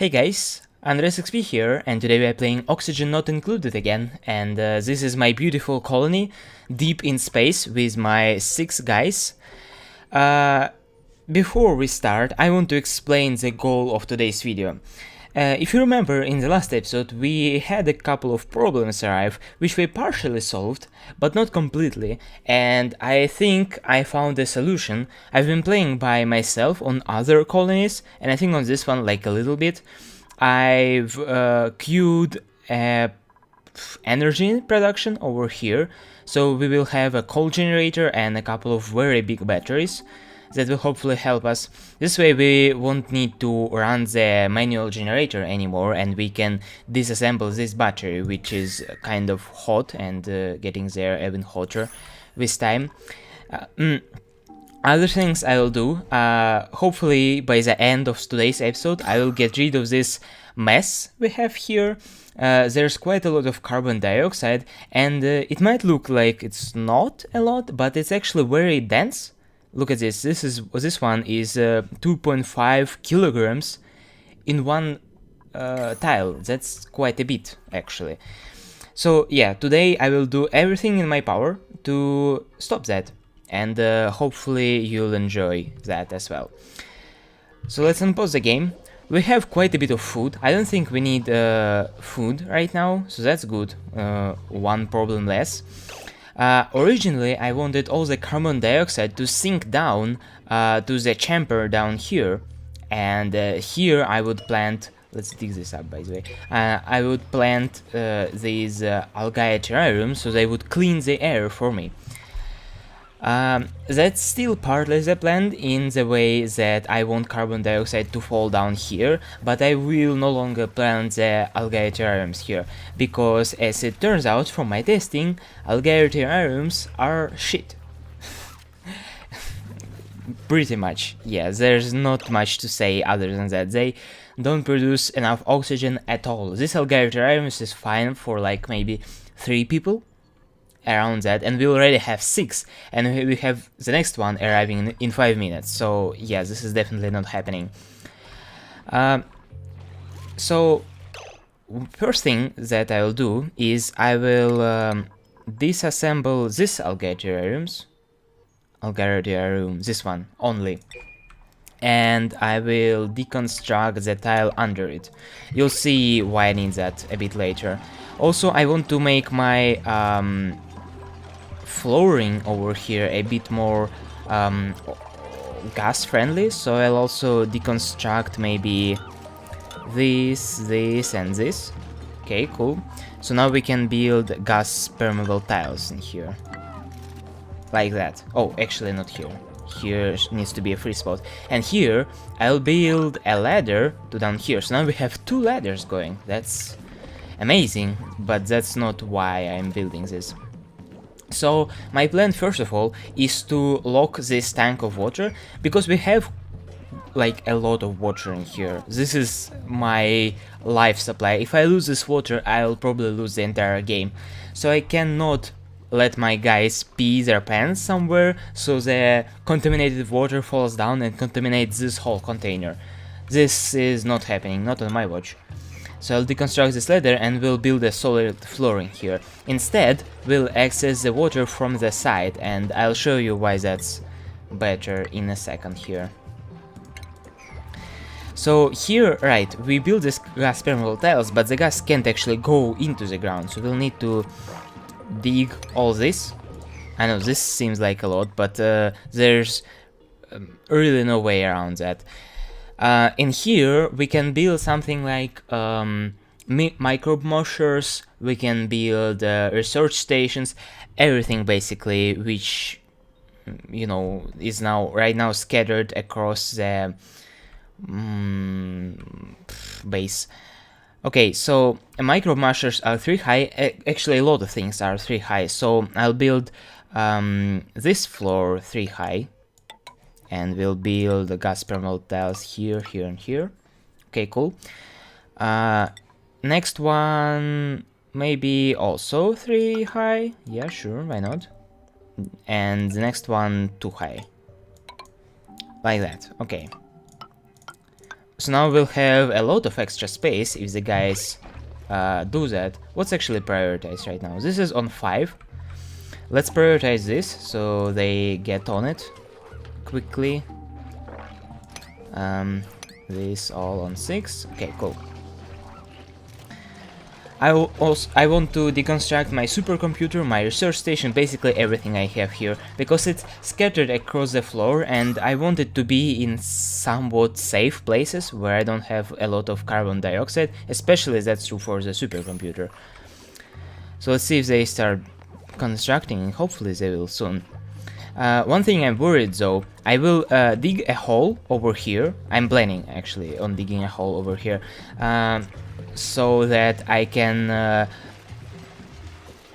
Hey guys, andreasxp here, and today we are playing Oxygen Not Included again, and this is my beautiful colony, deep in space, with my 6 guys. Before we start, I want to explain the goal of today's video. If you remember, in the last episode we had a couple of problems arrive, which we partially solved, but not completely, and I think I found a solution. I've been playing by myself on other colonies, and I think on this one like a little bit. I've queued energy production over here, so we will have a coal generator and a couple of very big batteries that will hopefully help us. This way we won't need to run the manual generator anymore, and we can disassemble this battery, which is kind of hot and getting there even hotter with time. Other things I will do, hopefully by the end of today's episode I will get rid of this mess we have here. There's quite a lot of carbon dioxide, and it might look like it's not a lot, but it's actually very dense. Look at this. This one is 2.5 kilograms in one tile. That's quite a bit, actually. So yeah, today I will do everything in my power to stop that, and hopefully you'll enjoy that as well. So let's unpause the game. We have quite a bit of food. I don't think we need food right now, so that's good. One problem less. Originally I wanted all the carbon dioxide to sink down to the chamber down here, and here I would plant, let's dig this up by the way, I would plant these algae terrariums so they would clean the air for me. That's still partly the plan, in the way that I want carbon dioxide to fall down here, but I will no longer plant the algae terrariums here, because as it turns out from my testing, algae terrariums are shit. Pretty much, yeah, there's not much to say other than that. They don't produce enough oxygen at all. This algae terrariums is fine for like maybe 3 people. Around that, and we already have 6, and we have the next one arriving in 5 minutes, so yeah, this is definitely not happening. So first thing that I will do is I will disassemble this algae terrarium, this one only, and I will deconstruct the tile under it. You'll see why I need that a bit later. Also, I want to make my flooring over here a bit more gas friendly, so I'll also deconstruct maybe this, and this. Okay, cool. So now we can build gas permeable tiles in here, like that. Oh, actually not here. Here needs to be a free spot, and here I'll build a ladder to down here. So now we have 2 ladders going. That's amazing, but that's not why I'm building this. So my plan first of all is to lock this tank of water, because we have like a lot of water in here. This is my life supply. If I lose this water, I'll probably lose the entire game. So I cannot let my guys pee their pants somewhere so the contaminated water falls down and contaminates this whole container. This is not happening, not on my watch. So I'll deconstruct this ladder and we'll build a solid flooring here. Instead, we'll access the water from the side, and I'll show you why that's better in a second here. So here, right, we build this gas permeable tiles, but the gas can't actually go into the ground, so we'll need to dig all this. I know this seems like a lot, but there's really no way around that. In here we can build something like microbe moshers, we can build research stations, everything basically, which, you know, is right now scattered across the base. Okay, so microbe moshers are 3 high, actually a lot of things are 3 high, so I'll build this floor 3 high. And we'll build the gas permeable tiles here, here, and here. Okay, cool. Next one, maybe also 3 high. Yeah, sure, why not? And the next one 2 high. Like that, okay. So now we'll have a lot of extra space if the guys do that. What's actually prioritized right now? This is on 5. Let's prioritize this so they get on it quickly. This all on 6. Okay, cool. I want to deconstruct my supercomputer, my research station, basically everything I have here, because it's scattered across the floor and I want it to be in somewhat safe places where I don't have a lot of carbon dioxide, especially that's true for the supercomputer. So let's see if they start constructing, hopefully they will soon. One thing I'm worried though, I will dig a hole over here. I'm planning actually on digging a hole over here. So that I can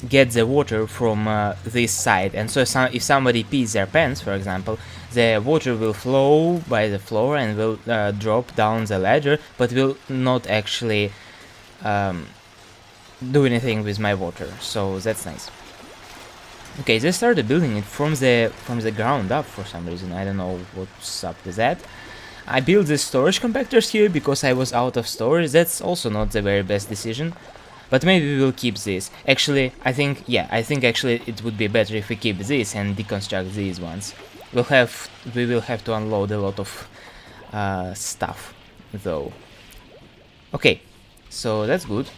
get the water from this side, and so if somebody pees their pants, for example, the water will flow by the floor and will drop down the ladder, but will not actually do anything with my water, so that's nice. Okay, they started building it from the ground up for some reason. I don't know what's up with that. I built the storage compactors here because I was out of storage. That's also not the very best decision, but maybe we'll keep this. Actually, I think actually it would be better if we keep this and deconstruct these ones. We will have to unload a lot of stuff, though. Okay, so that's good.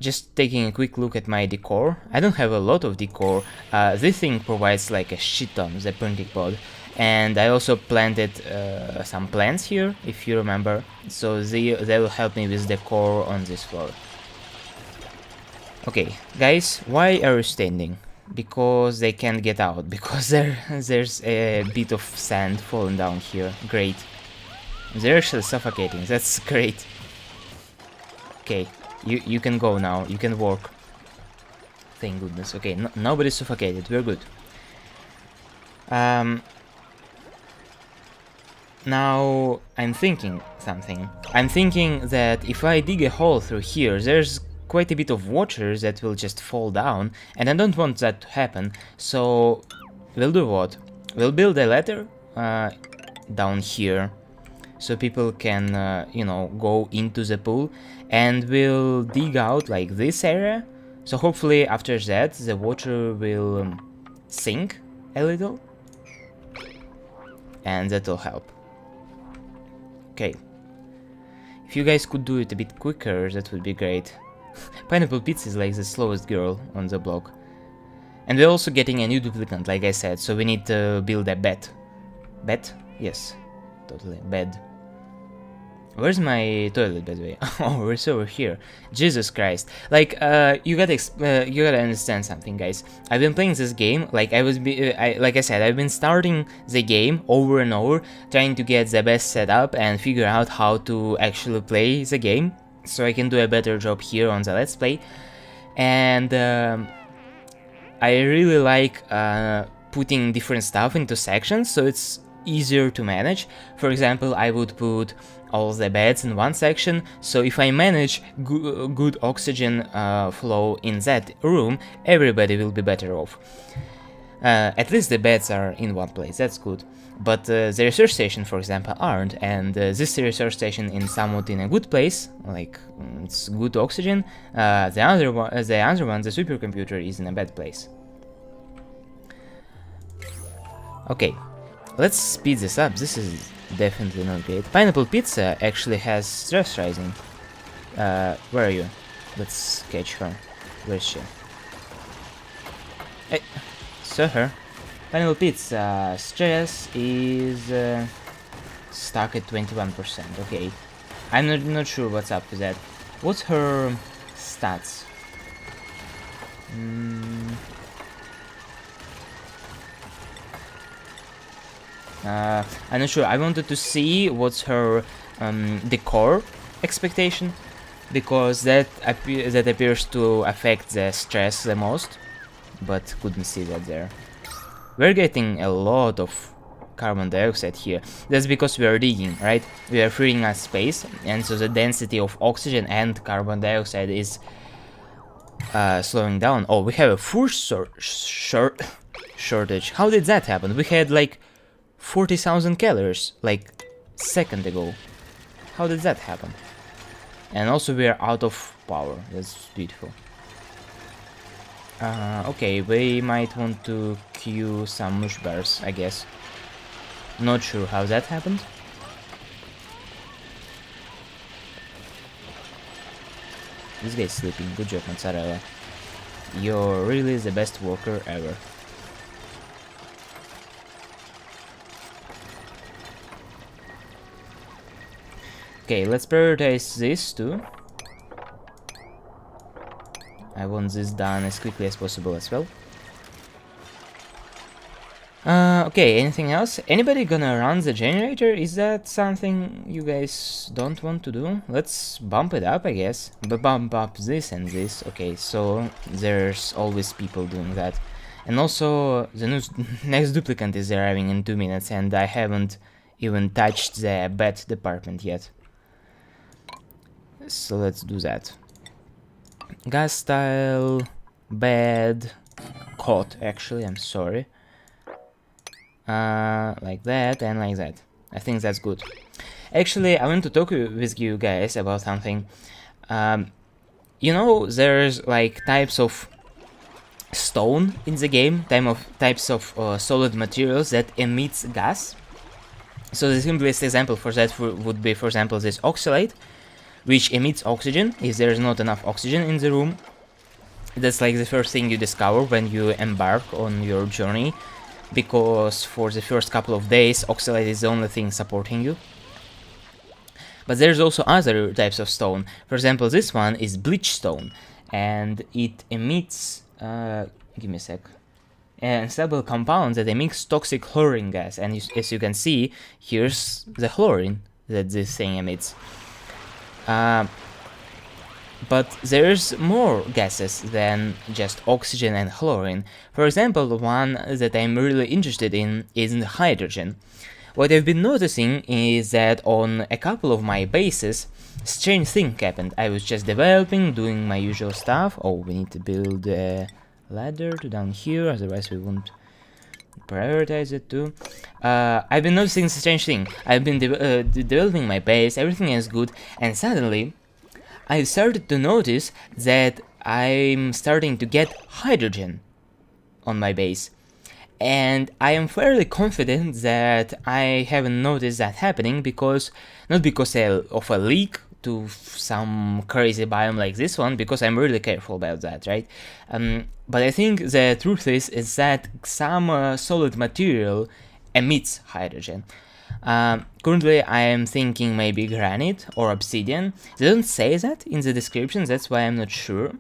Just taking a quick look at my decor. I don't have a lot of decor. This thing provides like a shit ton, the printing pod. And I also planted some plants here, if you remember, so they will help me with decor on this floor. Okay, guys, why are you standing? Because they can't get out, because there's a bit of sand falling down here. Great. They're actually suffocating, that's great. Okay, you can go now, you can walk. Thank goodness. Okay, nobody's suffocated, we're good. Now, I'm thinking something. I'm thinking that if I dig a hole through here, there's quite a bit of water that will just fall down, and I don't want that to happen, so we'll do what? We'll build a ladder down here, so people can, you know, go into the pool, and we'll dig out like this area, so hopefully after that the water will sink a little, and that will help. Okay, if you guys could do it a bit quicker, that would be great. Pineapple Pizza is like the slowest girl on the block. And we're also getting a new duplicant, like I said, so we need to build a bed. Bed? Yes, totally, bed. Where's my toilet, by the way? Oh, it's over here. Jesus Christ. Like, you gotta understand something, guys. I've been playing this game, like like I said, I've been starting the game over and over, trying to get the best setup and figure out how to actually play the game, so I can do a better job here on the Let's Play. And I really like putting different stuff into sections, so it's easier to manage. For example, I would put all the beds in one section, so if I manage good oxygen flow in that room, everybody will be better off. At least the beds are in one place, that's good. But the research station, for example, aren't, and this research station is somewhat in a good place, like it's good oxygen. The other one, the supercomputer, is in a bad place. Okay, let's speed this up. This is definitely not great. Pineapple Pizza actually has stress rising. Where are you? Let's catch her. Where is she? Hey, saw her. Pineapple Pizza stress is stuck at 21%. Okay, I'm not sure what's up with that. What's her stats? I'm not sure. I wanted to see what's her decor expectation, because that appears to affect the stress the most, but couldn't see that there. We're getting a lot of carbon dioxide here. That's because we are digging, right? We are freeing up space, and so the density of oxygen and carbon dioxide is slowing down. Oh, we have a food shortage. How did that happen? We had like 40,000 calories like second ago. How did that happen? And also we are out of power. That's beautiful. Okay, we might want to queue some mush bears, I guess. Not sure how that happened. This guy's sleeping. Good job, Mozzarella. You're really the best worker ever. Okay, let's prioritize this too. I want this done as quickly as possible as well. Okay, anything else? Anybody gonna run the generator? Is that something you guys don't want to do? Let's bump it up, I guess. But bump up this and this. Okay, so there's always people doing that. And also, the next duplicant is arriving in 2 minutes, and I haven't even touched the bed department yet. So let's do that. Gas style, bed, cot, actually, I'm sorry. Like that and like that. I think that's good. Actually, I want to talk with you guys about something. You know, there's like types of stone in the game, types of solid materials that emits gas. So the simplest example for that would be, for example, this oxalate, which emits oxygen if there is not enough oxygen in the room. That's like the first thing you discover when you embark on your journey, because for the first couple of days oxalate is the only thing supporting you. But there's also other types of stone. For example, this one is bleach stone, and it emits give me a sec, stable compounds that emits toxic chlorine gas, and as you can see, here's the chlorine that this thing emits. But there's more gases than just oxygen and chlorine. For example, the one that I'm really interested in is hydrogen. What I've been noticing is that on a couple of my bases, strange thing happened. I was just developing, doing my usual stuff. Oh, we need to build a ladder to down here, otherwise we won't prioritize it too. I've been noticing a strange thing. I've been developing my base, everything is good, and suddenly I started to notice that I'm starting to get hydrogen on my base. And I am fairly confident that I haven't noticed that happening because, not because of a leak to some crazy biome like this one, because I'm really careful about that, right? But I think the truth is that some solid material emits hydrogen. Currently I am thinking maybe granite or obsidian. They don't say that in the description, that's why I'm not sure.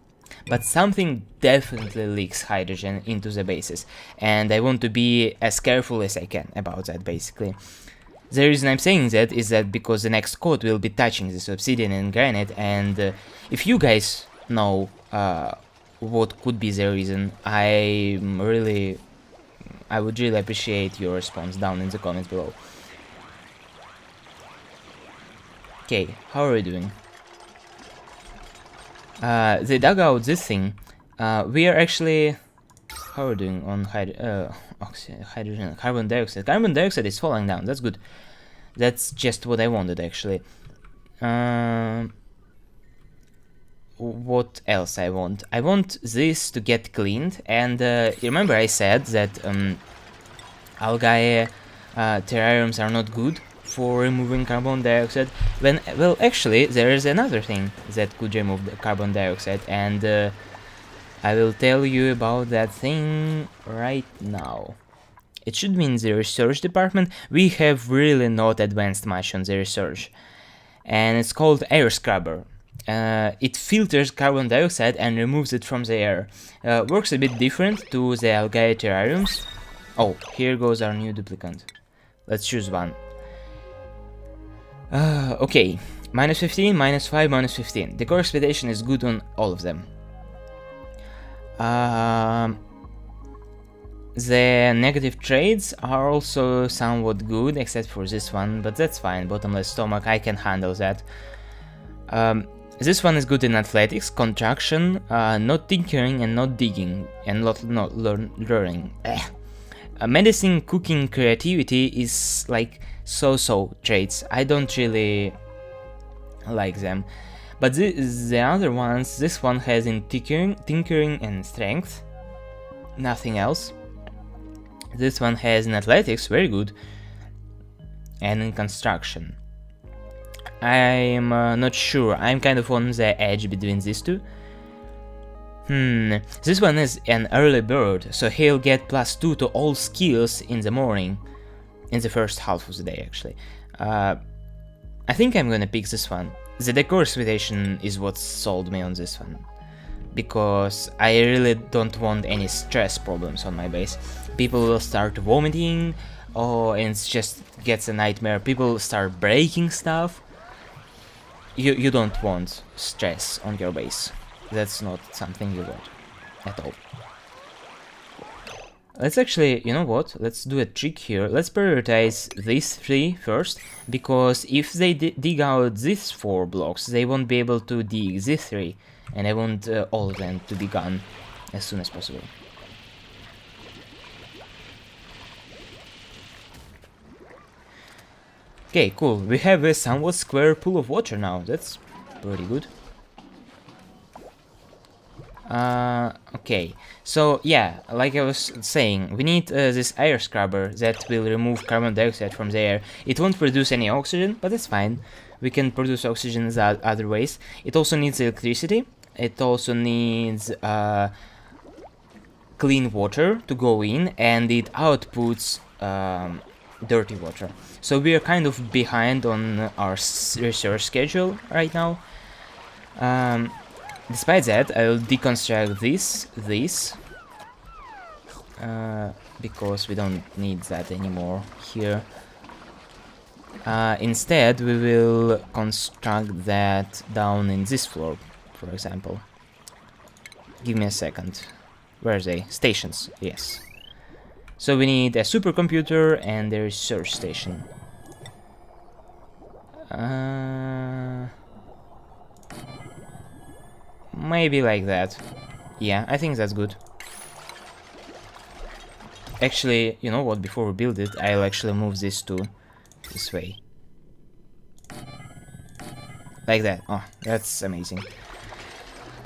But something definitely leaks hydrogen into the bases, and I want to be as careful as I can about that, basically. The reason I'm saying that is that because the next code will be touching this obsidian and granite, and if you guys know what could be the reason, I would really appreciate your response down in the comments below. Okay, how are we doing? They dug out this thing. We are actually... How are we doing on hydrogen, carbon dioxide? Carbon dioxide is falling down, that's good. That's just what I wanted, actually. What else I want? I want this to get cleaned, and remember I said that algae terrariums are not good for removing carbon dioxide. Well, actually, there is another thing that could remove the carbon dioxide, and I will tell you about that thing right now. It should be in the research department. We have really not advanced much on the research, and it's called air scrubber. It filters carbon dioxide and removes it from the air. Works a bit different to the algae terrariums. Oh, here goes our new duplicant. Let's choose one. Okay, -15, -5, -15. The core expedition is good on all of them. The negative trades are also somewhat good, except for this one, but that's fine. Bottomless stomach, I can handle that. This one is good in athletics, contraction, not tinkering and not digging, and not learning. Medicine, cooking, creativity is like so-so traits. I don't really like them. But the other ones, this one has in tinkering and strength, nothing else. This one has in athletics, very good, and in construction. I'm not sure, I'm kind of on the edge between these two. This one is an early bird, so he'll get +2 to all skills in the morning, in the first half of the day actually. I think I'm gonna pick this one. The decor invitation is what sold me on this one, because I really don't want any stress problems on my base. People will start vomiting, and it just gets a nightmare. People start breaking stuff. You don't want stress on your base. That's not something you want at all. Let's actually, you know what, let's do a trick here. Let's prioritize these 3 first, because if they dig out these 4 blocks, they won't be able to dig these 3, and I want all of them to be gone as soon as possible. Okay, cool, we have a somewhat square pool of water now, that's pretty good. Okay, so yeah, like I was saying, we need this air scrubber that will remove carbon dioxide from the air. It won't produce any oxygen, but it's fine. We can produce oxygen in other ways. It also needs electricity. It also needs clean water to go in, and it outputs dirty water. So we are kind of behind on our research schedule right now. Despite that, I'll deconstruct this, because we don't need that anymore here. Instead, we will construct that down in this floor, for example. Give me a second. Where are they? Stations, yes. So we need a supercomputer and a research station. Maybe like that. Yeah, I think that's good. Actually, you know what, before we build it, I'll actually move this to this way. Like that. Oh, that's amazing.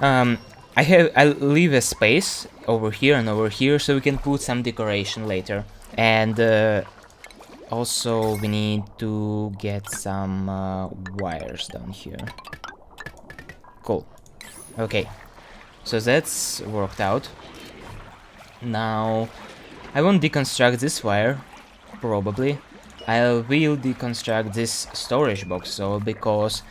I'll leave a space over here and over here so we can put some decoration later. And also we need to get some wires down here. Cool. Okay, so that's worked out. Now, I won't deconstruct this wire, probably. I will deconstruct this storage box, so because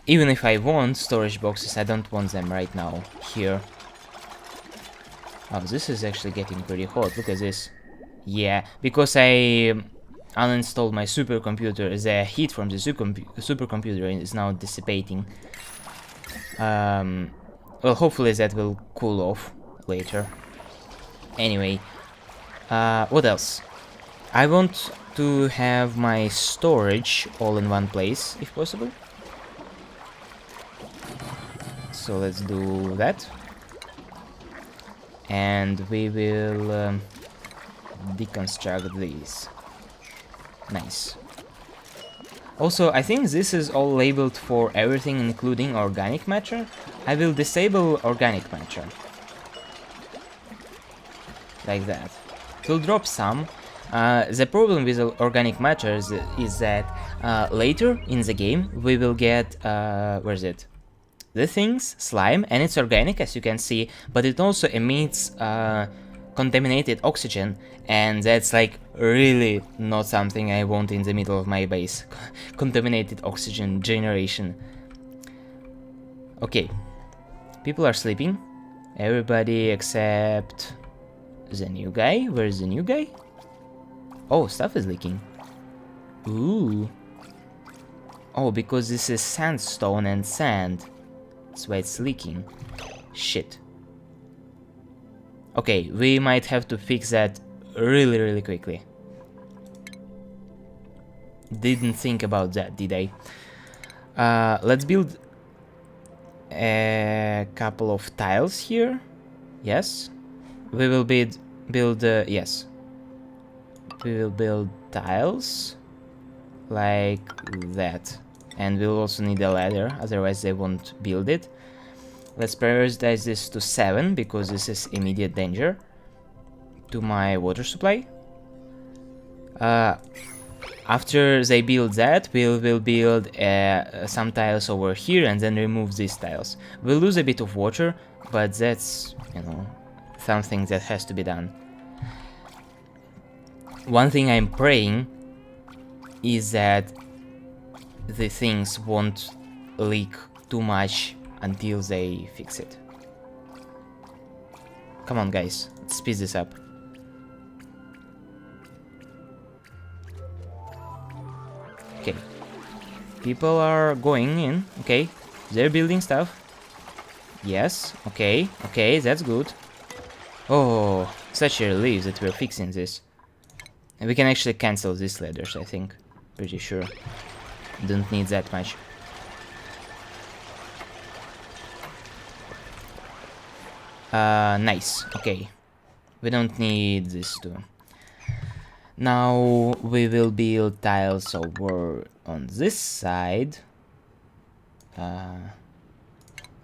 even if I want storage boxes, I don't want them right now here. Oh, this is actually getting pretty hot, look at this. Yeah, because I uninstalled my supercomputer, the heat from the supercomputer is now dissipating. Well, hopefully that will cool off later. Anyway, what else? I want to have my storage all in one place, if possible. So let's do that. And we will deconstruct these. Nice. Also, I think this is all labeled for everything including organic matter. I will disable organic matter. Like that. It will drop some. The problem with organic matter is that later in the game we will get, where is it? The things, slime, and it's organic as you can see, but it also emits contaminated oxygen, and that's like really not something I want in the middle of my base. Contaminated oxygen generation. Okay, people are sleeping. Everybody except the new guy. Where's the new guy? Oh, stuff is leaking. Ooh. Oh, because this is sandstone and sand. That's why it's leaking. Shit. Okay, we might have to fix that really quickly. Didn't think about that, did I? Let's build a couple of tiles here. Yes. We will build yes. We will build tiles. like that. And we'll also need a ladder, otherwise they won't build it. Let's prioritize this to 7 because this is immediate danger to my water supply. After they build that, we'll build some tiles over here and then remove these tiles. We'll lose a bit of water, but that's, you know, something that has to be done. One thing I'm praying is that the things won't leak too much until they fix it. Come on, guys, let's speed this up. Okay, people are going in. Okay, they're building stuff. Yes, okay, that's good. Oh, such a relief that we're fixing this. And we can actually cancel these ladders, I think. Pretty sure. Don't need that much. Nice, okay. We don't need this too. Now we will build tiles over on this side.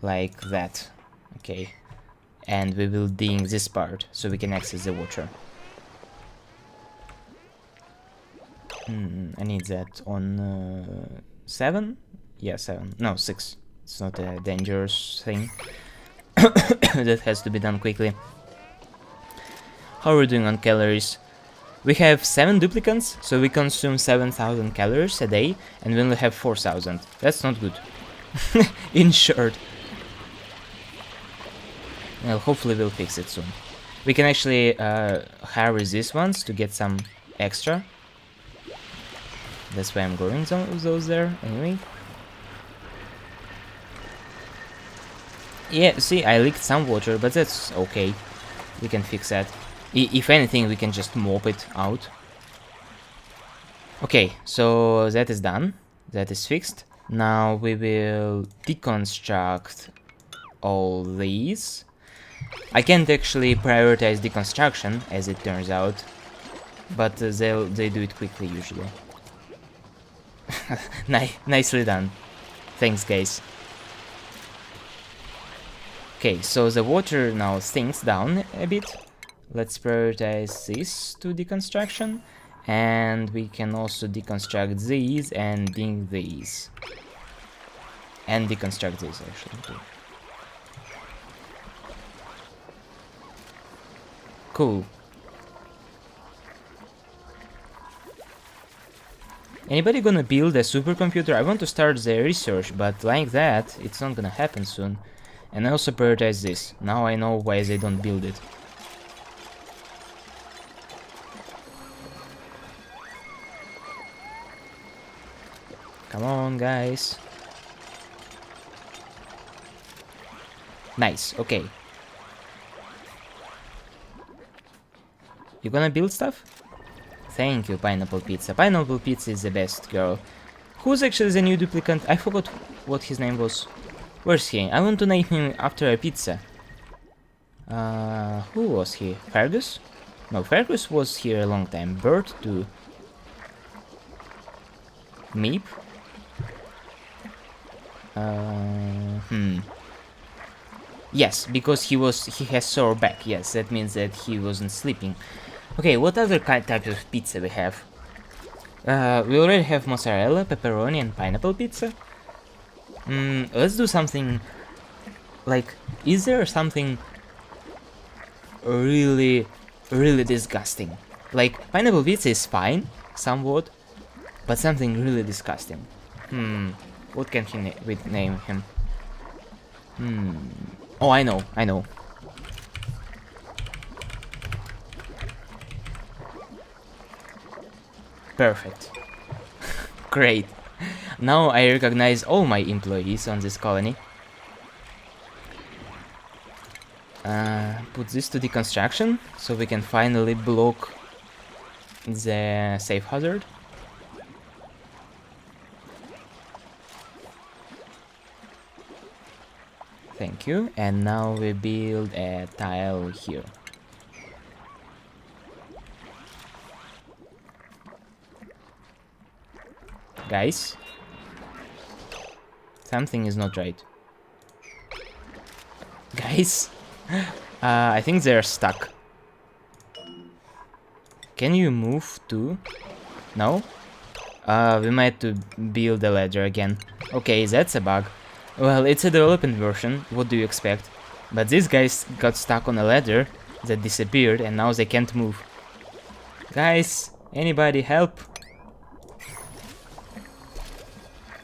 Like that. Okay. And we will dig this part so we can access the water. I need that on 7? Yeah, 7. No, 6. It's not a dangerous thing. That has to be done quickly. How are we doing on calories? We have 7 duplicants, so we consume 7,000 calories a day, and we only have 4,000. That's not good. In short. Well, hopefully we'll fix it soon. We can actually harvest these ones to get some extra. That's why I'm growing some of those there, anyway. Yeah, see, I leaked some water, but that's okay. We can fix that. If anything, we can just mop it out. Okay, so that is done. That is fixed. Now we will deconstruct all these. I can't actually prioritize deconstruction, as it turns out. But they do it quickly, usually. Nicely done. Thanks, guys. Okay, so the water now sinks down a bit. Let's prioritize this to deconstruction. And we can also deconstruct these and dig these. And deconstruct these, actually, too. Cool. Anybody gonna build a supercomputer? I want to start the research, but like that, it's not gonna happen soon. And I also prioritize this. Now I know why they don't build it. Come on, guys. Nice, okay. You gonna build stuff? Thank you, Pineapple Pizza. Pineapple Pizza is the best, girl. Who's actually the new duplicant? I forgot what his name was. Where's he? I want to name him after a pizza. Who was he? Fergus? No, Fergus was here a long time. Bert too. Meep? Yes, because he has sore back. Yes, that means that he wasn't sleeping. Okay, what other types of pizza we have? We already have mozzarella, pepperoni, and pineapple pizza. Let's do something like, is there something really disgusting? Like, pineapple pizza is fine, somewhat, but something really disgusting. What can we name him? Oh, I know. Perfect. Great. Now I recognize all my employees on this colony. Put this to deconstruction, so we can finally block the safe hazard. Thank you. And now we build a tile here. Guys? Something is not right. Guys? I think they're stuck. Can you move too? No? We might to build a ladder again. Okay, that's a bug. Well, it's a development version, what do you expect? But these guys got stuck on a ladder that disappeared and now they can't move. Guys, anybody help?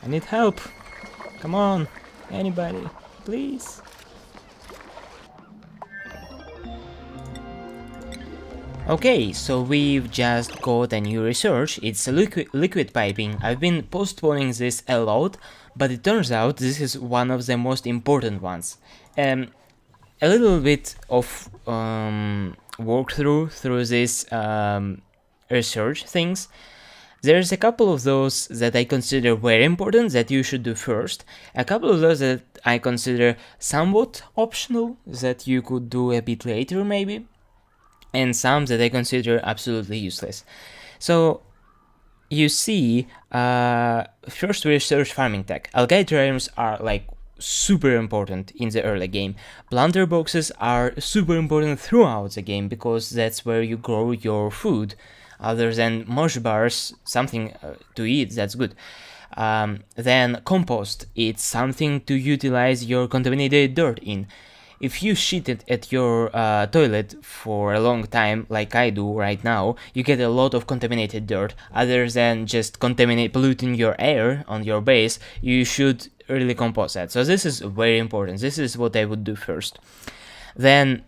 I need help. Come on, anybody, please. Okay, so we've just got a new research. It's a liquid piping. I've been postponing this a lot, but it turns out this is one of the most important ones. A little bit of walkthrough through this research things. There's a couple of those that I consider very important that you should do first. A couple of those that I consider somewhat optional that you could do a bit later maybe. And some that I consider absolutely useless. So you see, first we research farming tech. Algae terrariums are like super important in the early game. Planter boxes are super important throughout the game because that's where you grow your food. Other than mosh bars, something to eat, that's good. Then compost, it's something to utilize your contaminated dirt in. If you shit it at your toilet for a long time, like I do right now, you get a lot of contaminated dirt. Other than just polluting your air on your base, you should really compost that. So this is very important. This is what I would do first. Then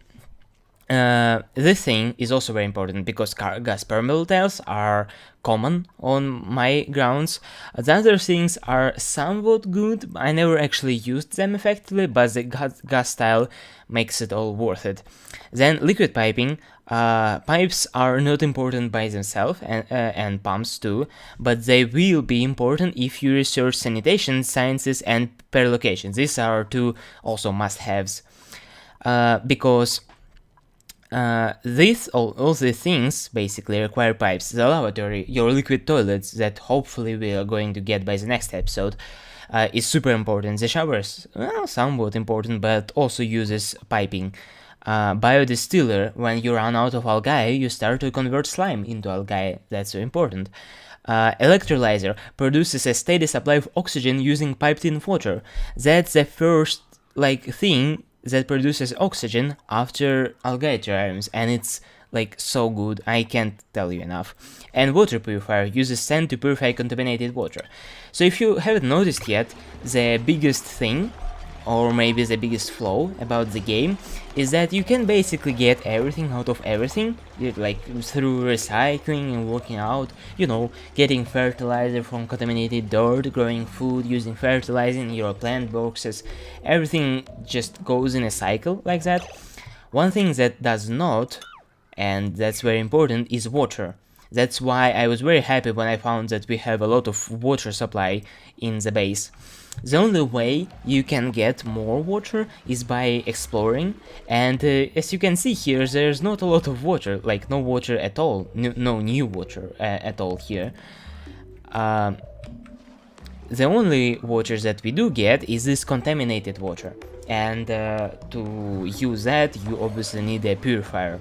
this thing is also very important because gas permeable tiles are common on my grounds. The other things are somewhat good. I never actually used them effectively, but the gas tile makes it all worth it. Then liquid piping. Pipes are not important by themselves, and pumps too, but they will be important if you research sanitation, sciences, and per location. These are two also must-haves because all these things basically require pipes. The lavatory, your liquid toilets that hopefully we are going to get by the next episode, is super important. The showers, well, somewhat important, but also uses piping. Biodistiller, when you run out of algae, you start to convert slime into algae. That's so important. Electrolyzer produces a steady supply of oxygen using piped-in water. That's the first thing that produces oxygen after algae terrariums, and it's so good, I can't tell you enough. And water purifier uses sand to purify contaminated water. So if you haven't noticed yet, the biggest thing, or maybe the biggest flaw about the game, is that you can basically get everything out of everything, through recycling and working out, getting fertilizer from contaminated dirt, growing food, using fertilizer in your plant boxes. Everything just goes in a cycle like that. One thing that does not, and that's very important, is water. That's why I was very happy when I found that we have a lot of water supply in the base. The only way you can get more water is by exploring, and as you can see here, there's not a lot of water, no water at all, no new water at all here. The only water that we do get is this contaminated water, and to use that you obviously need a purifier.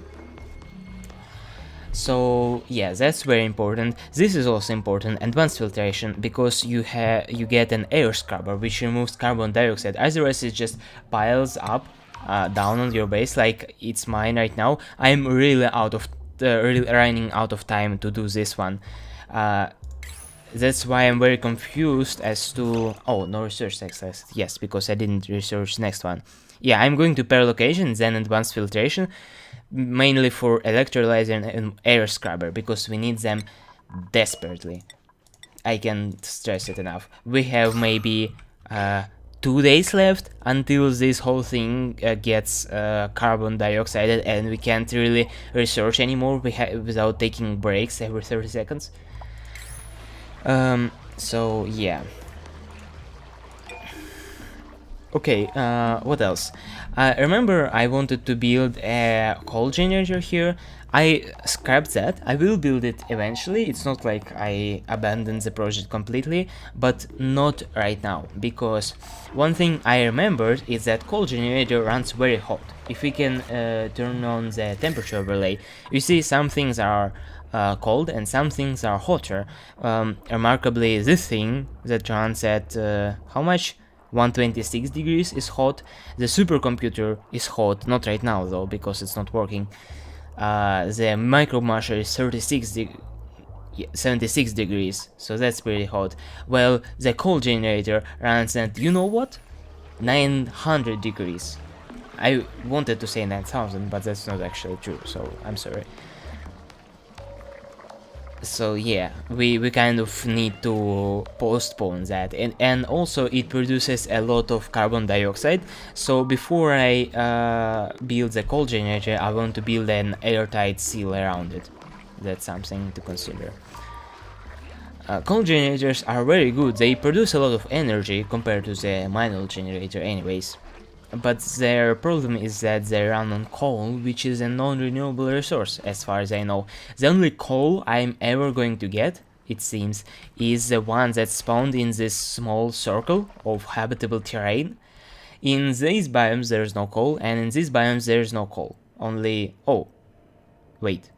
So yeah, that's very important. This is also important, advanced filtration, because you get an air scrubber which removes carbon dioxide. Otherwise it just piles up down on your base like it's mine right now. I'm really running out of time to do this one. That's why I'm very confused as to... Oh, no research success. Yes, because I didn't research next one. Yeah, I'm going to per location, then advanced filtration, mainly for electrolyzer and air scrubber, because we need them desperately. I can't stress it enough. We have maybe 2 days left until this whole thing gets carbon dioxide, and we can't really research anymore without taking breaks every 30 seconds. So yeah. Okay, what else? Remember I wanted to build a coal generator here. I scrapped that. I will build it eventually. It's not like I abandoned the project completely, but not right now, because one thing I remembered is that coal generator runs very hot. If we can turn on the temperature overlay, you see some things are cold and some things are hotter. Remarkably, this thing that runs at how much? 126 degrees is hot. The supercomputer is hot, not right now though, because it's not working. The micro masher is 76 degrees, so that's pretty hot. Well, the coal generator runs at, you know what? 900 degrees. I wanted to say 9000, but that's not actually true, so I'm sorry. So yeah, we kind of need to postpone that, and also it produces a lot of carbon dioxide. So before I build the coal generator, I want to build an airtight seal around it. That's something to consider. Coal generators are very good. They produce a lot of energy compared to the manual generator anyways. But their problem is that they run on coal, which is a non-renewable resource, as far as I know. The only coal I'm ever going to get, it seems, is the one that's spawned in this small circle of habitable terrain. In these biomes there's no coal, and in these biomes there's no coal. Only... oh. Wait.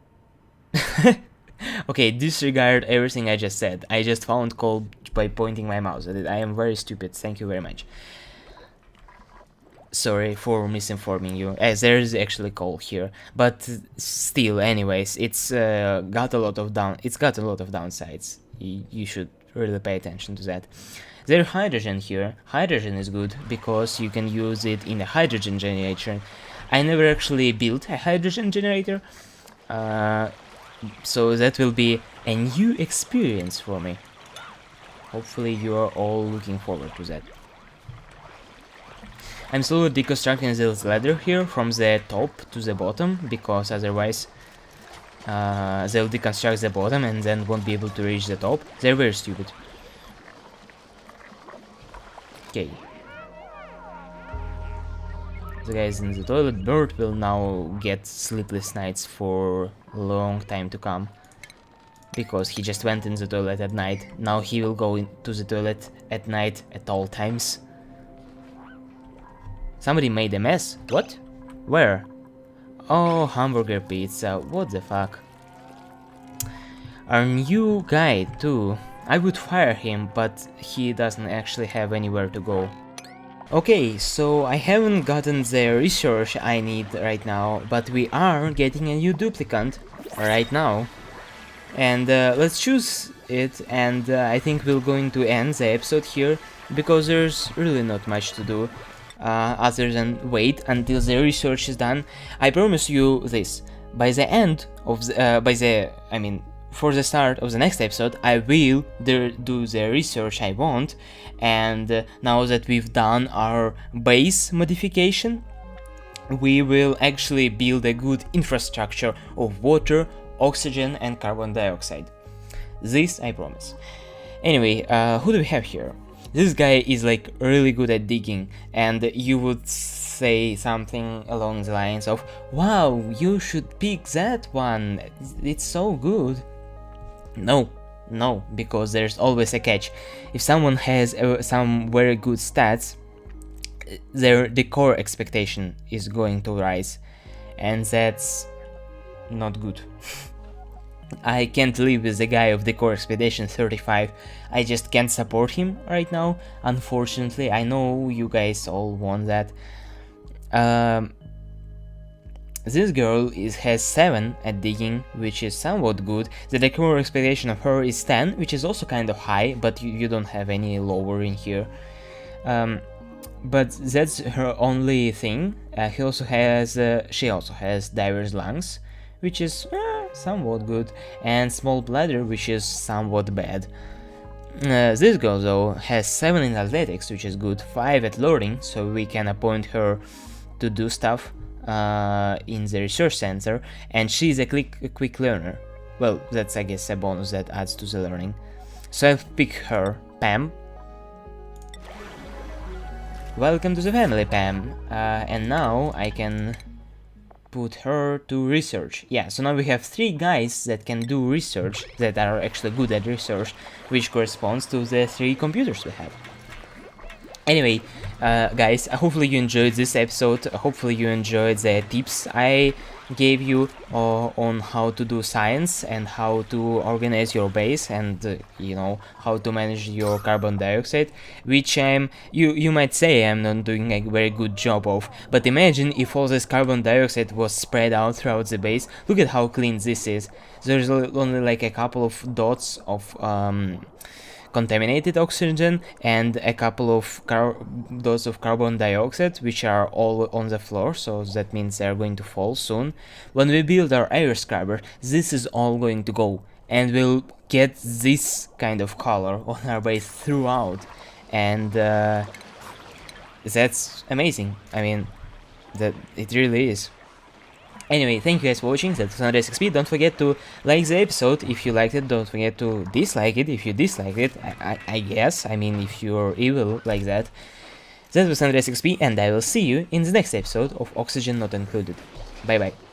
Okay, disregard everything I just said. I just found coal by pointing my mouse at it. I am very stupid, thank you very much. Sorry for misinforming you, as there is actually coal here, but still, anyways, it's got a lot of downsides. You should really pay attention to that. There's hydrogen here. Hydrogen is good because you can use it in a hydrogen generator. I never actually built a hydrogen generator, so that will be a new experience for me. Hopefully you are all looking forward to that. I'm slowly deconstructing this ladder here from the top to the bottom, because otherwise they'll deconstruct the bottom and then won't be able to reach the top. They're very stupid. Okay. The guy is in the toilet. Bird will now get sleepless nights for a long time to come, because he just went in the toilet at night. Now he will go into the toilet at night at all times. Somebody made a mess? What? Where? Oh, hamburger pizza, what the fuck? Our new guy too. I would fire him, but he doesn't actually have anywhere to go. Okay, so I haven't gotten the research I need right now, but we are getting a new duplicant right now. And let's choose it, and I think we're going to end the episode here, because there's really not much to do. Other than wait until the research is done. I promise you this: by the end of the, for the start of the next episode, I will do the research I want. And now that we've done our base modification, we will actually build a good infrastructure of water, oxygen, and carbon dioxide. This I promise. Anyway, who do we have here? This guy is like really good at digging, and you would say something along the lines of, wow, you should pick that one, it's so good. No, because there's always a catch. If someone has some very good stats, their decor expectation is going to rise, and that's not good. I can't live with the guy of Decor Expedition 35, I just can't support him right now, unfortunately. I know you guys all want that. This girl has 7 at digging, which is somewhat good. The Decor Expedition of her is 10, which is also kind of high, but you don't have any lower in here. But that's her only thing. She also has diver's lungs, which is somewhat good, and small bladder, which is somewhat bad. This girl though has 7 in athletics, which is good, 5 at learning, so we can appoint her to do stuff in the research center, and she's a quick learner. Well, that's I guess a bonus that adds to the learning. So I've picked her, Pam. Welcome to the family, Pam. And now I can put her to research. Yeah, so now we have 3 guys that can do research, that are actually good at research, which corresponds to the 3 computers we have. Anyway, guys, hopefully you enjoyed this episode. Hopefully you enjoyed the tips I gave you on how to do science and how to organize your base, and you know, how to manage your carbon dioxide, which you might say I'm not doing a very good job of. But imagine if all this carbon dioxide was spread out throughout the base. Look at how clean this is. There's only like a couple of dots of contaminated oxygen and a couple of dots of carbon dioxide, which are all on the floor, so that means they're going to fall soon. When we build our air scrubber, this is all going to go, and we'll get this kind of color on our base throughout, and that's amazing. I mean, that it really is. Anyway, thank you guys for watching. That was andreasxp. Don't forget to like the episode if you liked it. Don't forget to dislike it if you disliked it. I guess. I mean, if you're evil like that. That was andreasxp, and I will see you in the next episode of Oxygen Not Included. Bye bye.